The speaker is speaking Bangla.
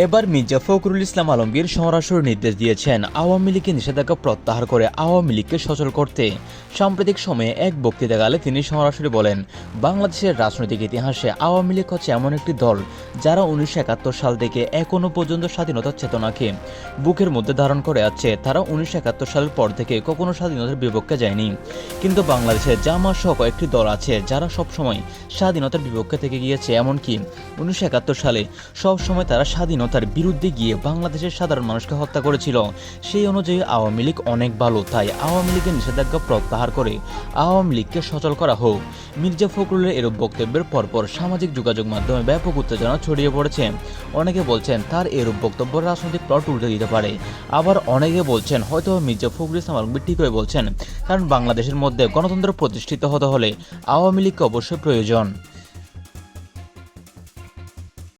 এবার মির্জা ফখরুল ইসলাম আলমগীর সরাসরি নির্দেশ দিয়েছেন আওয়ামী লীগের নিষেধাজ্ঞা প্রত্যাহার করে আওয়ামী লীগকে সচল করতে। সাম্প্রতিক সময়ে এক বক্তৃতাকালে তিনি সরাসরি বলেন, বাংলাদেশের রাজনৈতিক ইতিহাসে আওয়ামী লীগ হচ্ছে এমন একটি দল যারা 1971 সাল থেকে এখনও পর্যন্ত স্বাধীনতার চেতনাকে বুকের মধ্যে ধারণ করে আছে। তারা 1971 সালের পর থেকে কখনো স্বাধীনতার বিপক্ষে যায়নি, কিন্তু বাংলাদেশে জামাত সহ কয়েকটি দল আছে যারা সবসময় স্বাধীনতার বিপক্ষে থেকে গিয়েছে। এমনকি 1971 সালে সবসময় তারা স্বাধীনতার বিরুদ্ধে গিয়ে বাংলাদেশের সাধারণ মানুষকে হত্যা করেছিল। সেই অনুযায়ী আওয়ামী লীগ অনেক ভালো, তাই আওয়ামী লীগের নিষেধাজ্ঞা প্রত্যাহার করে আওয়ামী লীগকে সচল করা হোক। মির্জা ফখরুলের এরূপ বক্তব্যের পরপর সামাজিক যোগাযোগ মাধ্যমে ব্যাপক উত্তেজনা ছড়িয়ে পড়েছে। অনেকে বলছেন তার এরূপ বক্তব্য রাজনৈতিক প্লট উল্টে দিতে পারে, আবার অনেকে বলছেন হয়তো মির্জা ফখরুল ইসলাম আলমগীর ঠিকই বলছেন, কারণ বাংলাদেশের মধ্যে গণতন্ত্র প্রতিষ্ঠিত হতে হলে আওয়ামী লীগকে অবশ্যই প্রয়োজন।